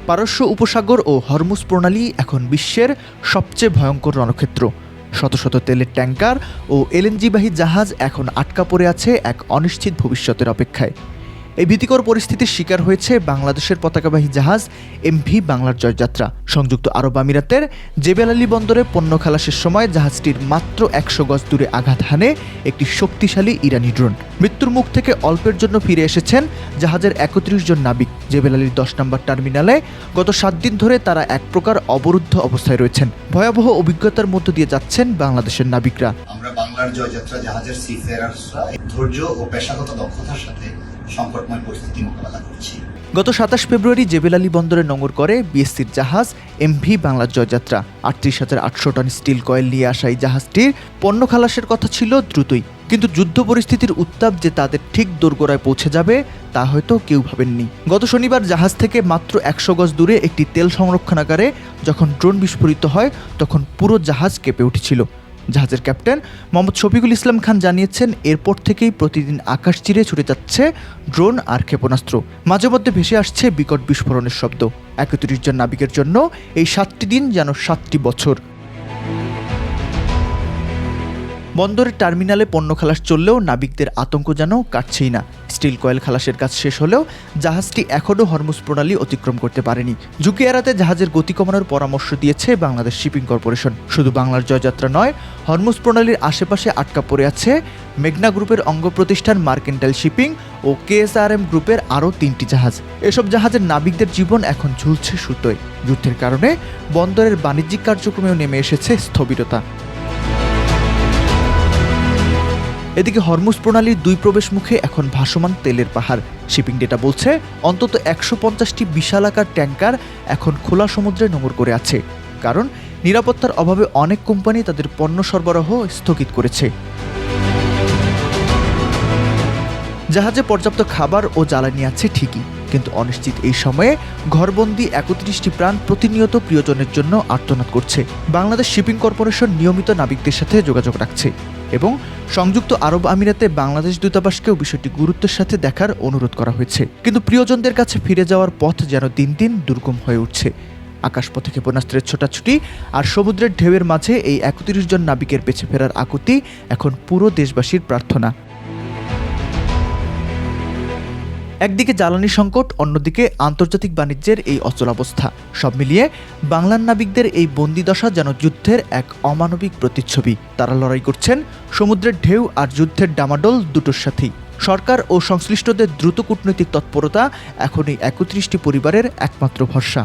পারস্য উপসাগর ও হরমুজ প্রণালী এখন বিশ্বের সবচেয়ে ভয়ঙ্কর রণক্ষেত্র। শত শত তেলের ট্যাঙ্কার ও এলএনজিবাহী জাহাজ এখন আটকা পড়ে আছে এক অনিশ্চিত ভবিষ্যতের অপেক্ষায়। এই ভীতিকর পরিস্থিতির শিকার হয়েছে বাংলাদেশের পতাকাবাহী জাহাজ এমভি বাংলার জয়যাত্রা। সংযুক্ত আরব আমিরাতের জেবেল আলী বন্দরে পণ্য খালাসের সময় জাহাজটির মাত্র ১০০ গজ দূরে আঘাত হানে একটি শক্তিশালী ইরানি ড্রোন। মৃত্যুর মুখ থেকে অল্পের জন্য ফিরে এসেছেন জাহাজের ৩১ জন নাবিক। জেবেল আলীর ১০ নম্বর টার্মিনালে গত ৭ দিন ধরে তারা এক প্রকার অবরুদ্ধ অবস্থায় রয়েছেন। ভয়াবহ অভিজ্ঞতার মধ্য দিয়ে যাচ্ছেন বাংলাদেশের নাবিকরা। আমরা বাংলার জয়যাত্রা জাহাজের সিফেয়ারার্সরা ধৈর্য ও পেশাগত দক্ষতার সাথে সংকটময় পরিস্থিতি মোকাবেলা করছি। গত ২৭ ফেব্রুয়ারি জেবেল আলী বন্দরে নোঙর করে বিএসসির জাহাজ এমভি বাংলার জয়যাত্রা। ৩৮,৮০০ টন স্টিল কয়েল নিয়ে আসা এই জাহাজটির পণ্য খালাসের কথা ছিল দ্রুতই, কিন্তু যুদ্ধ পরিস্থিতির উত্তাপ যে তাদের ঠিক দোরগোড়ায় পৌঁছে যাবে তা হয়তো কেউ ভাবেননি। গত শনিবার জাহাজ থেকে মাত্র ১০০ গজ দূরে একটি তেল সংরক্ষণাগারে যখন ড্রোন বিস্ফোরিত হয় তখন পুরো জাহাজ কেঁপে উঠেছিল। জাহাজের ক্যাপ্টেন মোহাম্মদ শফিকুল ইসলাম খান জানিয়েছেন, এরপর থেকেই প্রতিদিন আকাশ চিরে ছুটে যাচ্ছে ড্রোন আর ক্ষেপণাস্ত্র। মাঝে মধ্যে ভেসে আসছে বিকট বিস্ফোরণের শব্দ। ৩১ জন নাবিকের জন্য এই ৭টি দিন যেন ৭টি বছর। বন্দরের টার্মিনালে পণ্য খালাস চললেও নাবিকদের আতঙ্ক যেন কাটছেই না। স্টিল কয়েল খালাসের কাজ শেষ হলেও জাহাজটি এখনও হরমুজ প্রণালী অতিক্রম করতে পারেনি। ঝুঁকি এড়াতে জাহাজের গতি কমানোর পরামর্শ দিয়েছে বাংলাদেশ শিপিং কর্পোরেশন। শুধু বাংলার জয়যাত্রা নয়, হরমুজ প্রণালীর আশেপাশে আটকা পড়ে আছে মেঘনা গ্রুপের অঙ্গ প্রতিষ্ঠান মার্কেন্টাইল শিপিং ও কেএসআরএম গ্রুপের আরও ৩টি জাহাজ। এসব জাহাজের নাবিকদের জীবন এখন ঝুলছে সুতোয়। যুদ্ধের কারণে বন্দরের বাণিজ্যিক কার্যক্রমেও নেমে এসেছে স্থবিরতা। এদিকে হরমুজ প্রণালীর ২ প্রবেশ মুখে এখন ভাসমান তেলের পাহাড়। শিপিং ডেটা বলছে অন্তত ১৫০টি বিশালাকার ট্যাঙ্কার এখন খোলা সমুদ্রে নোঙর করে আছে, কারণ নিরাপত্তার অভাবে অনেক কোম্পানি তাদের পণ্য সরবরাহ স্থগিত করেছে। জাহাজে পর্যাপ্ত খাবার ও জ্বালানি আছে ঠিকই, কিন্তু অনিশ্চিত এই সময়ে ঘরবন্দি ৩১টি প্রাণ প্রতিনিয়ত প্রিয়জনের জন্য আর্তনাদ করছে। বাংলাদেশ শিপিং কর্পোরেশন নিয়মিত নাবিকদের সাথে যোগাযোগ রাখছে এবং সংযুক্ত আরব আমিরাতে বাংলাদেশ দূতাবাসকেও বিষয়টি গুরুত্বের সাথে দেখার অনুরোধ করা হয়েছে। কিন্তু প্রিয়জনদের কাছে ফিরে যাওয়ার পথ যেন দিন দিন দুর্গম হয়ে উঠছে। আকাশপথে ক্ষেপণাস্ত্রের ছোটাছুটি আর সমুদ্রের ঢেউয়ের মাঝে এই ৩১ জন নাবিকের বেঁচে ফেরার আকুতি এখন পুরো দেশবাসীর প্রার্থনা। একদিকে জ্বালানি সংকট, অন্যদিকে আন্তর্জাতিক বাণিজ্যের এই অচলাবস্থা, সব মিলিয়ে বাংলার নাবিকদের এই বন্দিদশা যেন যুদ্ধের এক অমানবিক প্রতিচ্ছবি। তারা লড়াই করছেন সমুদ্রের ঢেউ আর যুদ্ধের ডামাডোল দুটোর সাথেই। সরকার ও সংশ্লিষ্টদের দ্রুত কূটনৈতিক তৎপরতা এখন এই ৩১টি পরিবারের একমাত্র ভরসা।